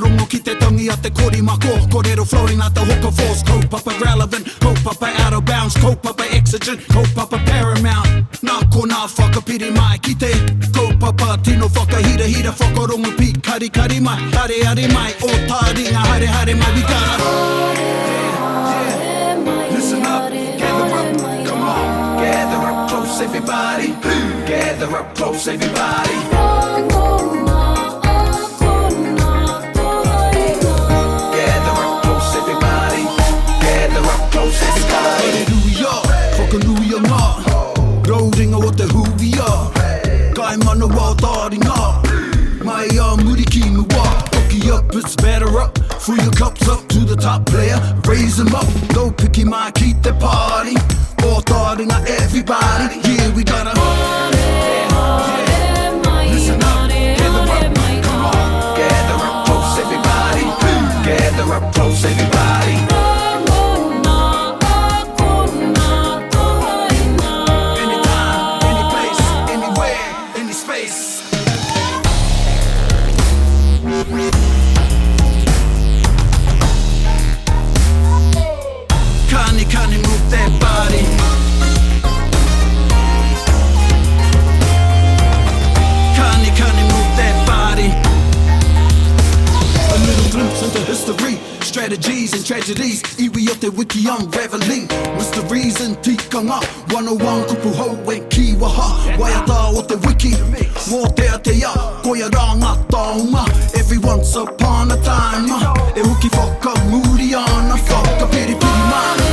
rongo ki te tangi a te kori mako. Korero floating out the hooker force. Kaupapa relevant, kaupapa out of bounds, kaupapa exigent, kaupapa paramount. Nā ko nā whakapiri mai ki te kaupapa tino whakahira hira whakarongo pi kari kari mai. Hare hare mai, o Taringa hare hare mai. We gotta listen up, gather up, come on. Gather up close everybody, gather up close everybody. Hallelujah, ma. Rouringa o te huia. Kai mana wā Taringa. Mai a muri ki mua. Hoki up, it's better up. Fill your cups up to the top player. Raise them up. Go Pīki mai ki te party. O Taringa everybody. Yeah, we gotta listen up, gather up, come on. Gather up close everybody. Gather up close everybody. Kani move that body. Kani move that body. A little glimpse into history, strategies and tragedies. Iwi o te wiki young reveling. Mysteries and tikanga. 101 kupu ho and Kiwa Hā. Waiata o te wiki. Mō te atea, koia rā ngā taunga. Every once upon a time. E huki whakamuri ana, whakapiripiri mana.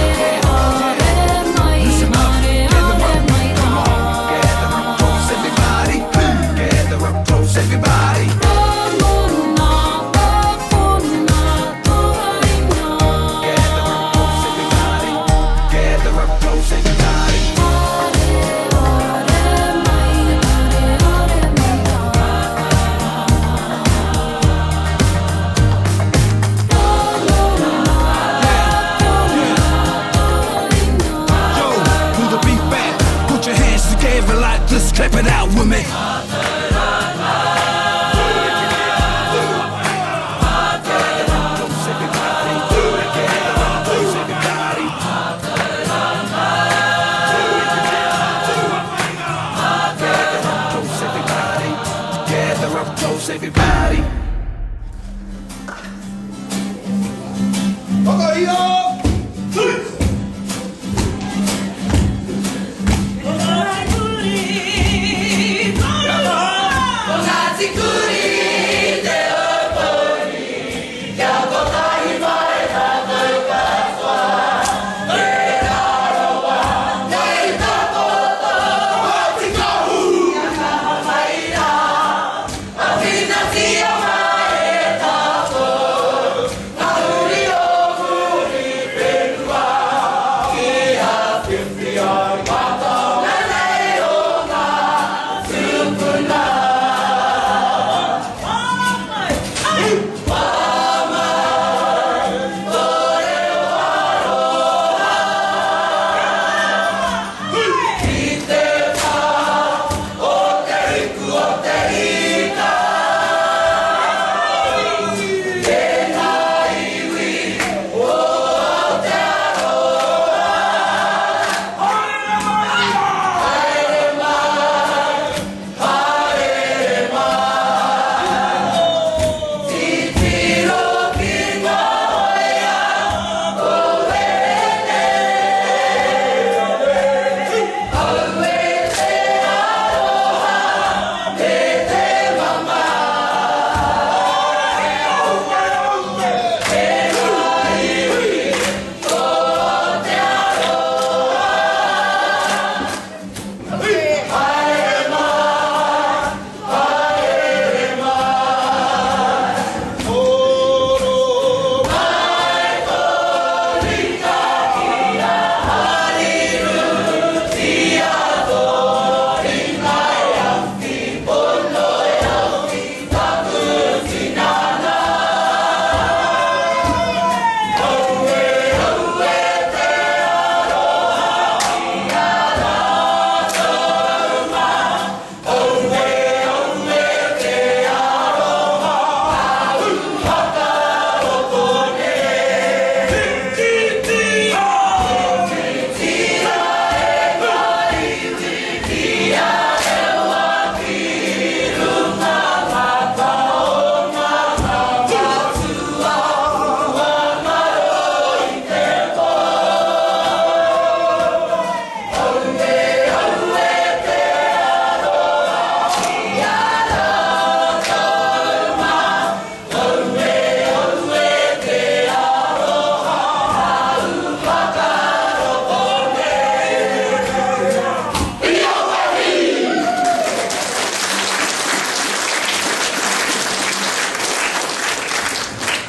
Listen up, gather up, come on. Gather up close everybody. Gather up close everybody. Clap it out with me. Gather up close everybody.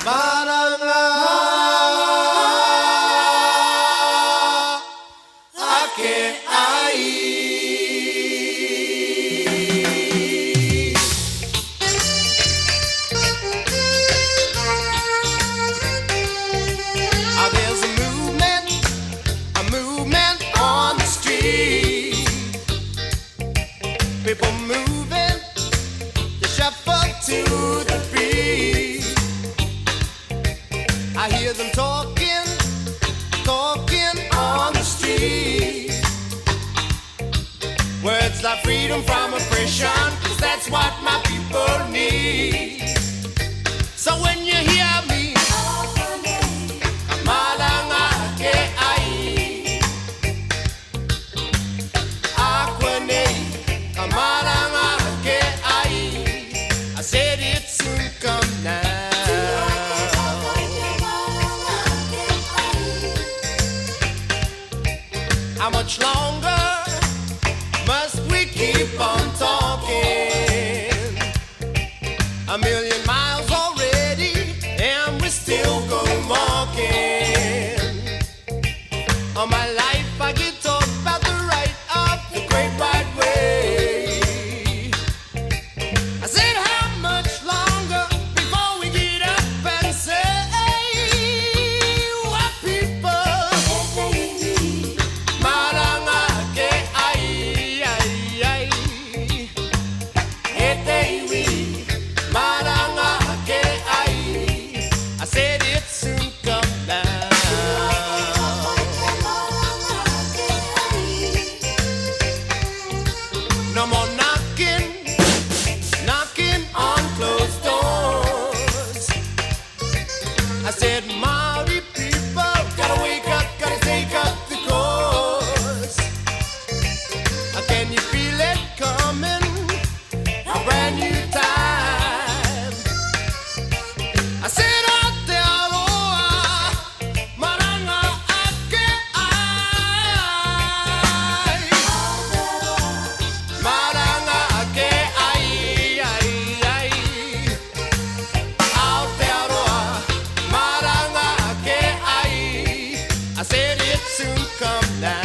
Maranga Ake Ai. There's a movement on the street. People moving, they shuffle to the beat. I hear them talking on the street. Words like freedom from oppression, 'cause that's what my people need. So when you hear me, Maranga Ake Ai, Aquane, Maranga Ake Ai, I said it soon come now. How much longer must we keep on talking? A million miles already, and we still go walking. All my life I get taught about the right of the great right way. I said, how much longer before we get up and say, what people? Maranga Ake Ai, ai, ai. Etewi, Maranga Ake Ai. I said it soon come down. No more knocking on closed doors. I said, Maori people, gotta wake up, gotta take up the course. Can you feel it coming? A brand new time. I said, Aotearoa, Maranga Ake Ai. Maranga Ake Ai, ai, ai. Aotearoa, Maranga Ake Ai. I said it soon come now.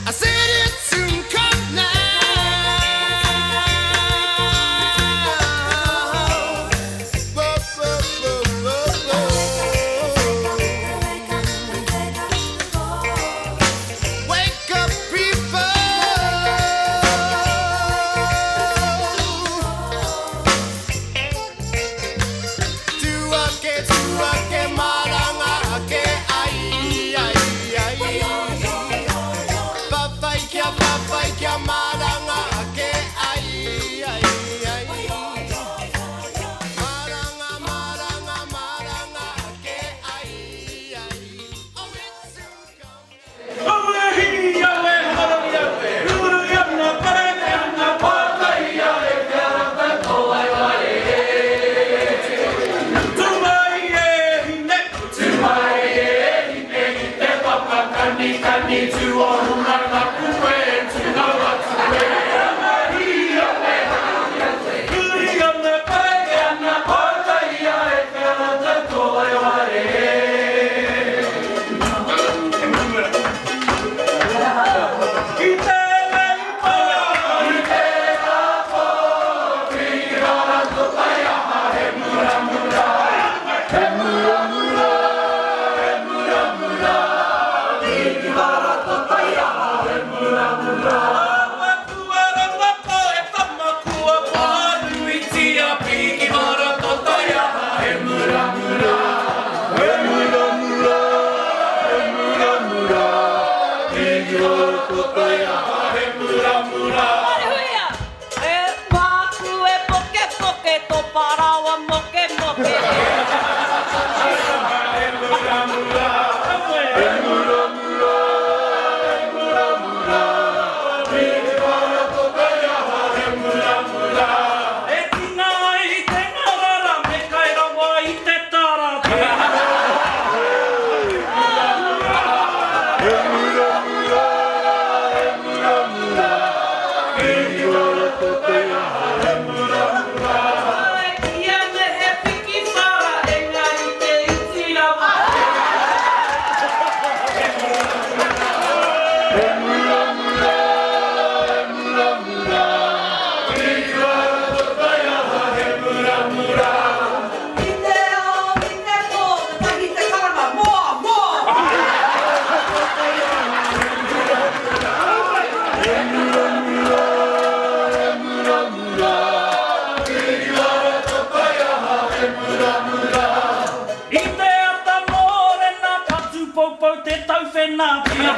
I said it soon come now. Whoa, whoa, whoa, whoa, whoa. Wake up, people. Tuake, Maranga Ake Ai, ai, ai. Papaikia, Maranga Ake Ai, ai, ai. Maranga Ake Ai, ai. Oh, it's soon come. Hallelujah. nā pia.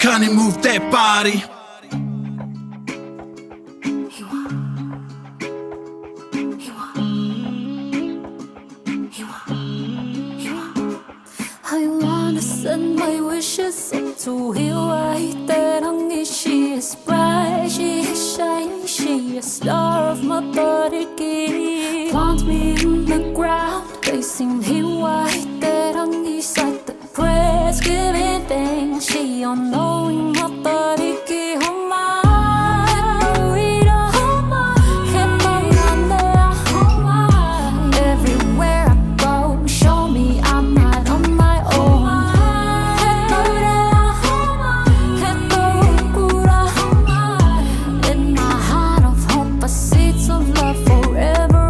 Connie, move that body. I wanna send my wishes up to Hiwa-i-te-rangi. She is bright, she is shining, she is star of Matatini. Plant me in the ground, facing Hiwa-i-te-rangi. Side the prayers, giving thanks. She unknowing Matatini. Everywhere I go, show me I'm not on my own. In my heart of hope, seeds of love for everyone.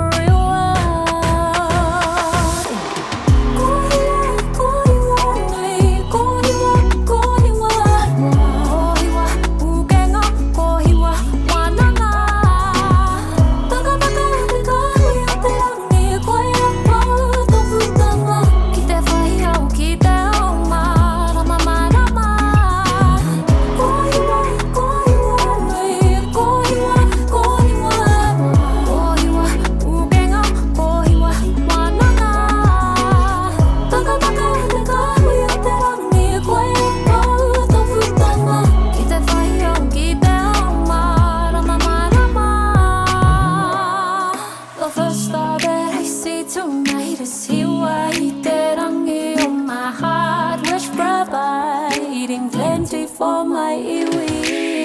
for my iwi,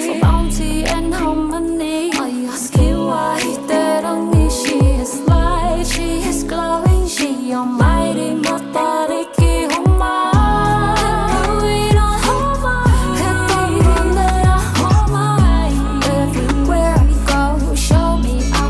for bounty and harmony. I ask Hiwa-i-te-rangi, she is light, she is glowing, she almighty Matariki Homa. Everywhere I go, show me I'm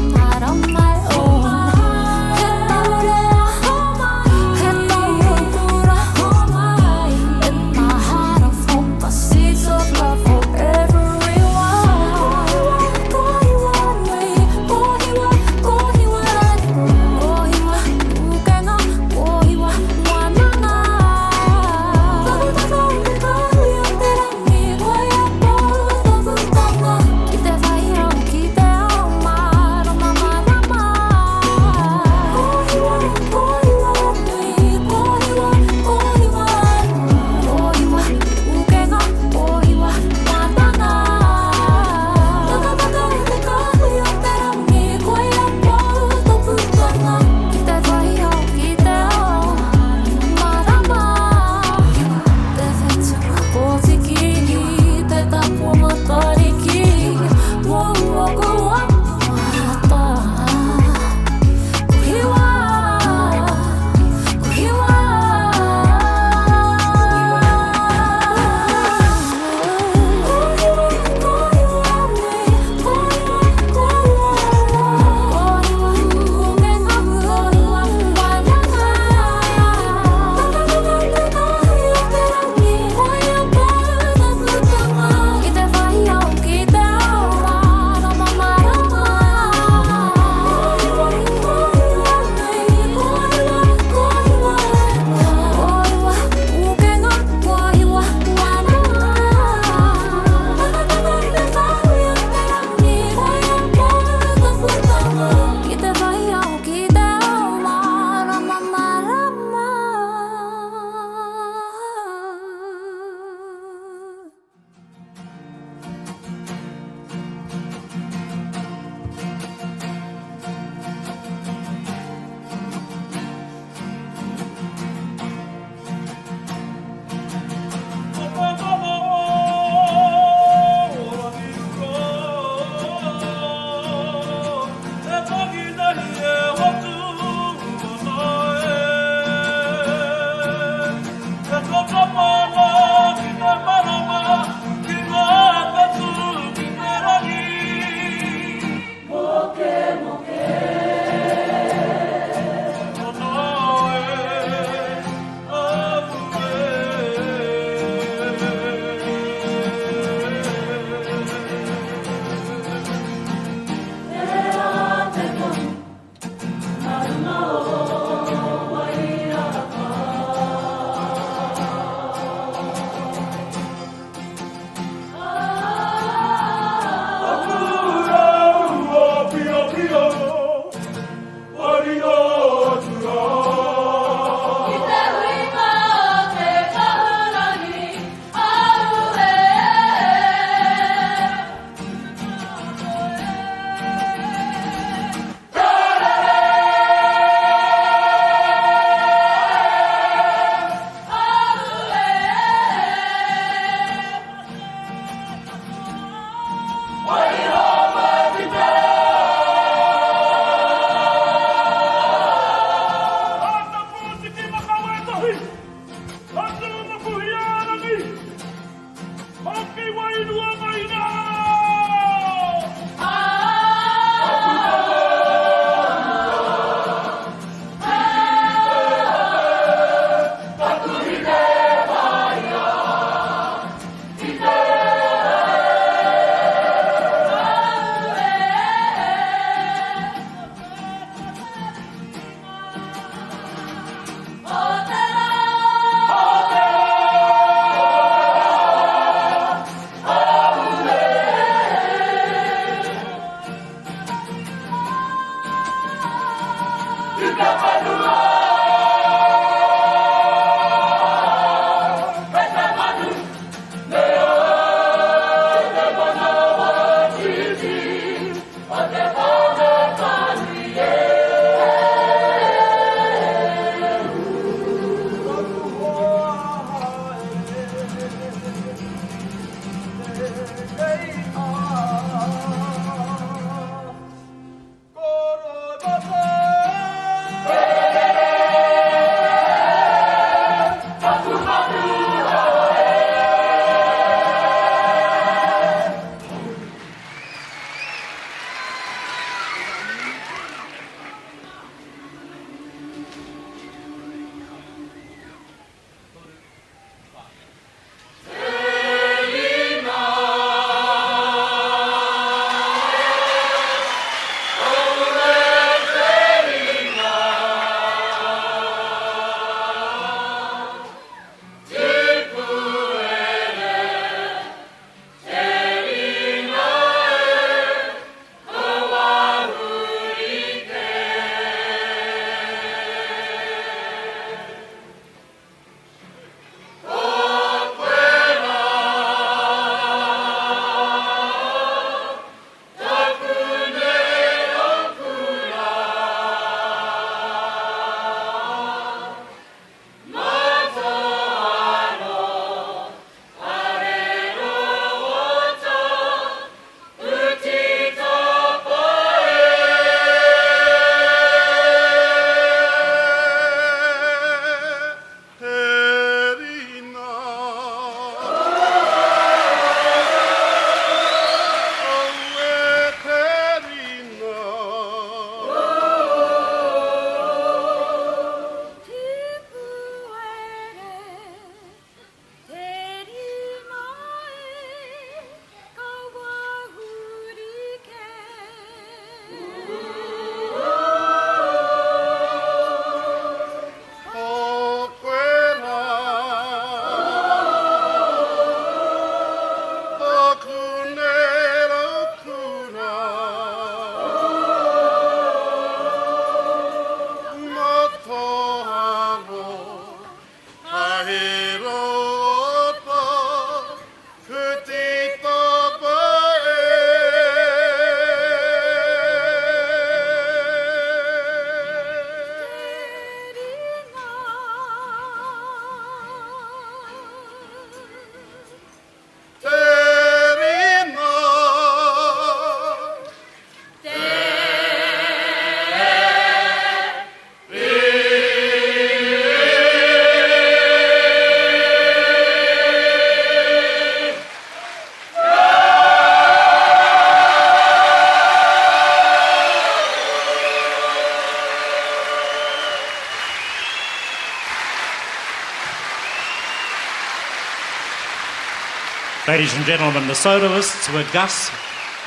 Ladies and gentlemen, the soloists were Gus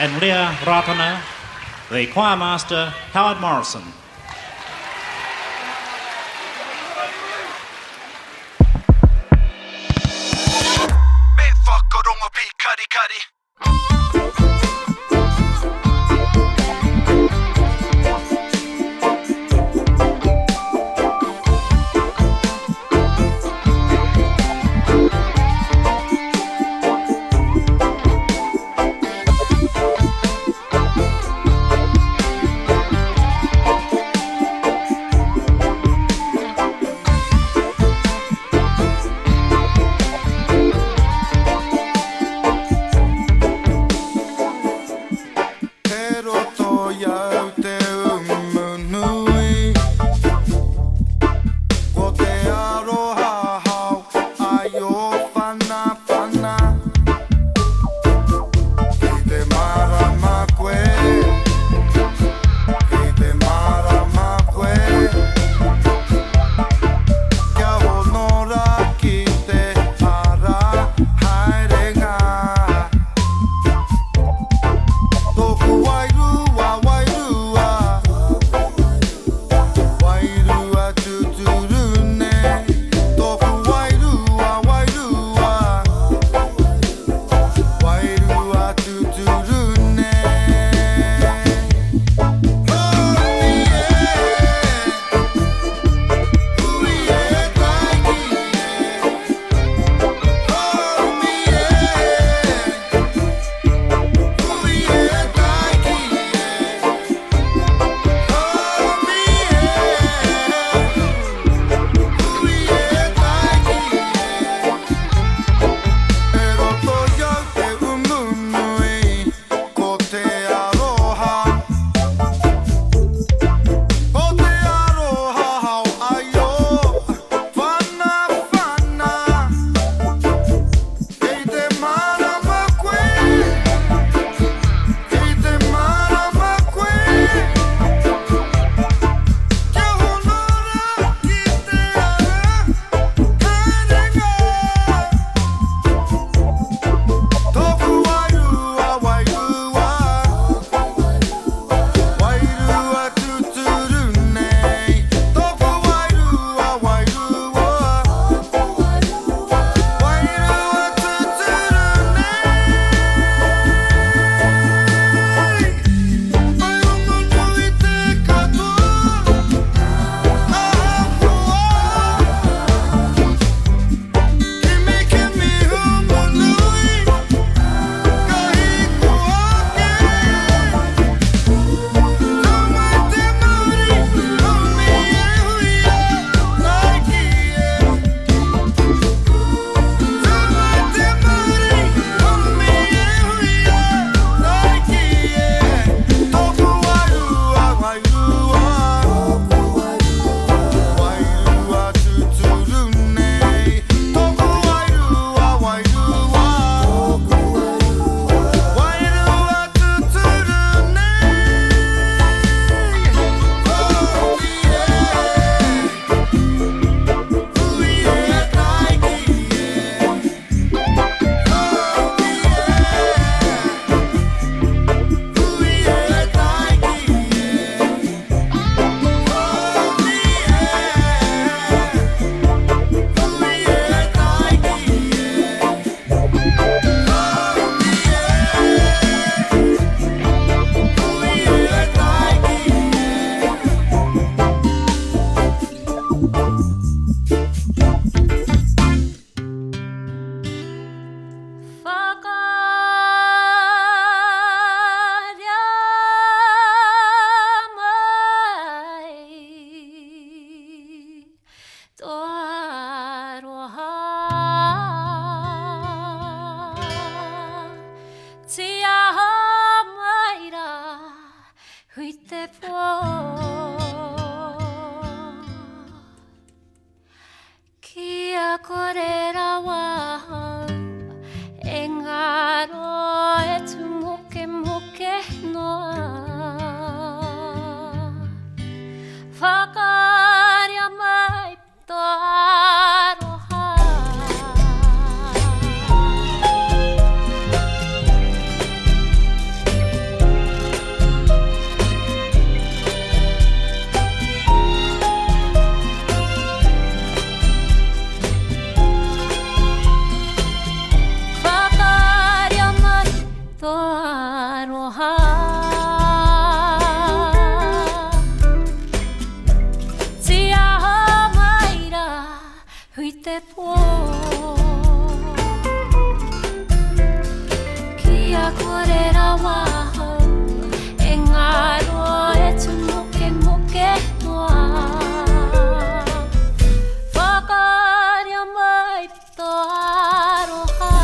and Leah Rapana, the choir master Howard Morrison. Me whakaronga pi kari kari. te po Kia kore rawa hau E ngaro e tumoke moke noa Whakaria mai to aroha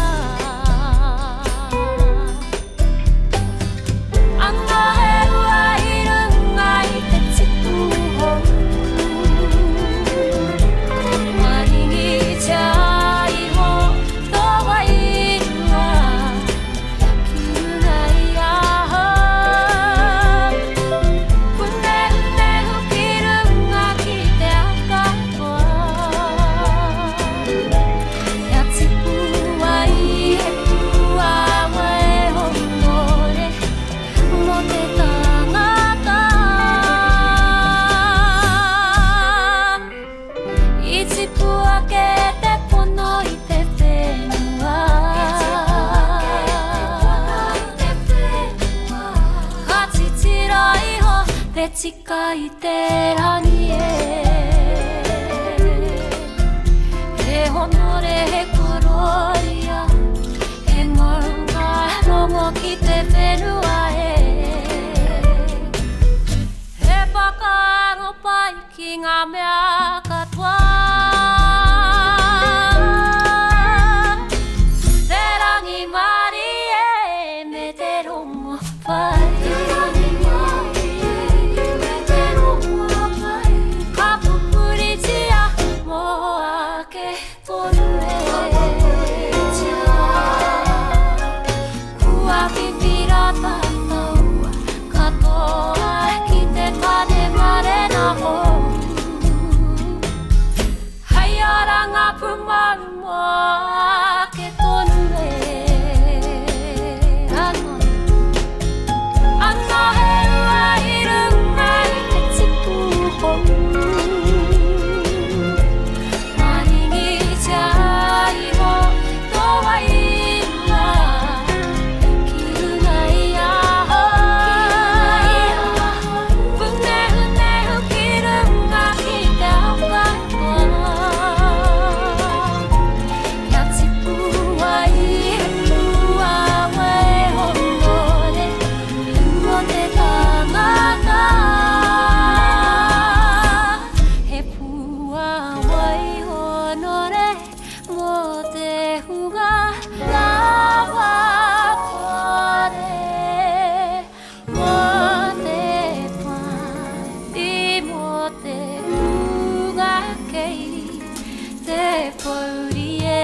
Anga he ua I runga I te tipu hou Maringi te ai ho tō Wairua Kiruna I aha Pune une huki runga ki te akakoa Ia tipu ai he pua wae hongore Mo te tangata I tipu ake te pono I te whenua Ka titira iho te tika I te rangi He honore he kororia He maunga rongo ki te whenua He pakaro pai ki ngā mea katoa Te rangi mari me te rongo pai Ka pupuritia mo ake tonu Kua pipirata tau katoa ki te tane marena hou Hai aranga pumaru mo ake tonu Ana he ua I runga I te tipu hou Maringi te ai ho tō Wairua Kiruna I aha Pune une huki runga ki te akakoa Ia tipu ai he pua wae hongore Mo te tangata He pua wai honore Mo te huga lawa kore Mo te pāti Mo te huga kei Te paurie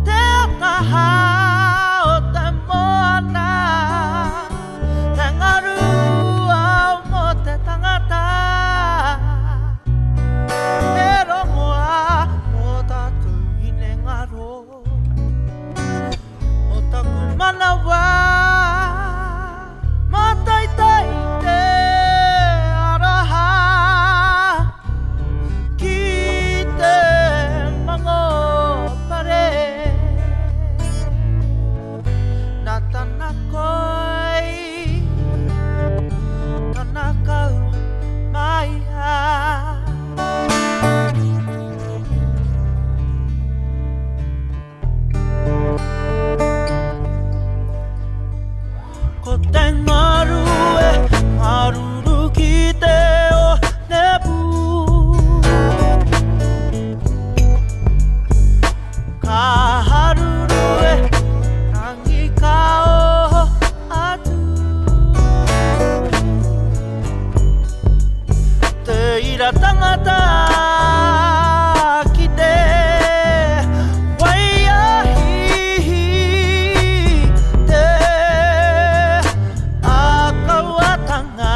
Te ataha o te moana Te ngaru au mo te tangata Te rongoa mo tatu I ne ngaro O taku manawa Mataitai te araha Ki te mango pare Nā tana koi Tana kau mai a Ko te ngaru e maruru ki te o nebu Ka haruru e rangi ka o atu Te ira tangata ki te waiahi te akauatanga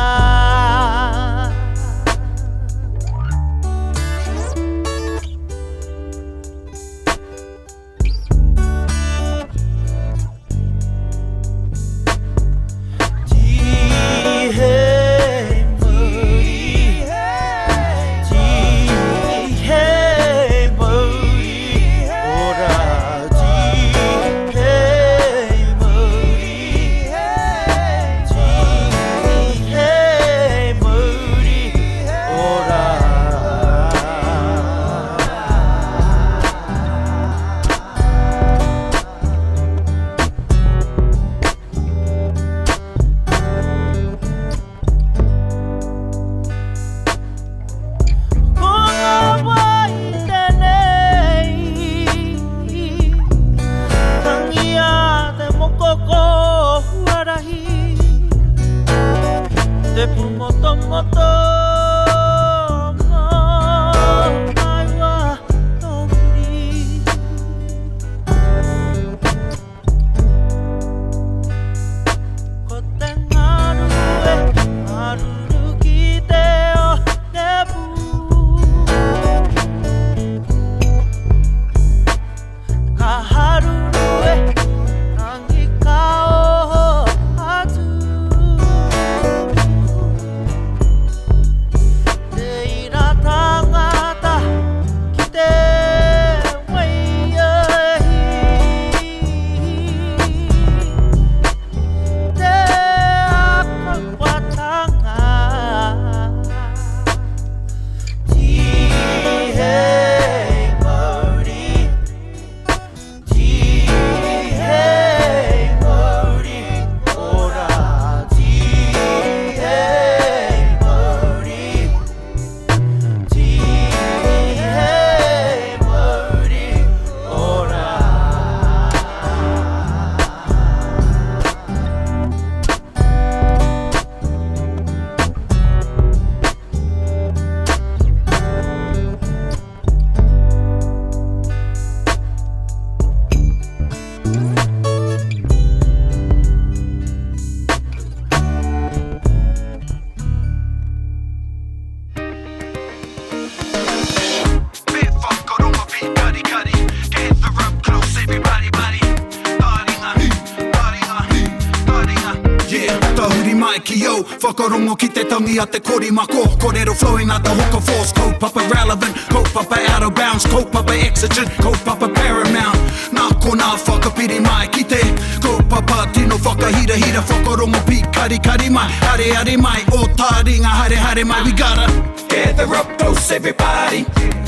flow. Whakarongo ki te tangi a te korimako. Kōrero flowing out the hooker force. Kaupapa relevant, kaupapa out of bounds, kaupapa exigent, kaupapa paramount. Nā kona whakapiri mai ki te kaupapa tino whakahira hira. Whakarongo pi kari kari mai, hare hare mai. O Taringa hare hare mai. We gotta gather up close everybody.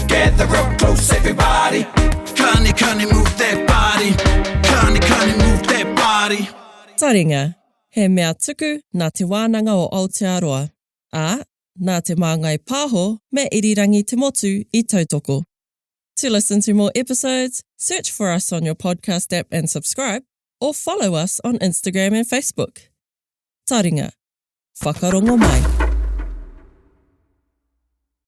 Gather up close everybody. Kani kani move that body. Kani kani move that body. Taringa, he mea tuku nā te Wānanga o Aotearoa, ā, nā te māngai pāho me irirangi te motu I tautoko. To listen to more episodes, search for us on your podcast app and subscribe, or follow us on Instagram and Facebook. Taringa, whakarongo mai.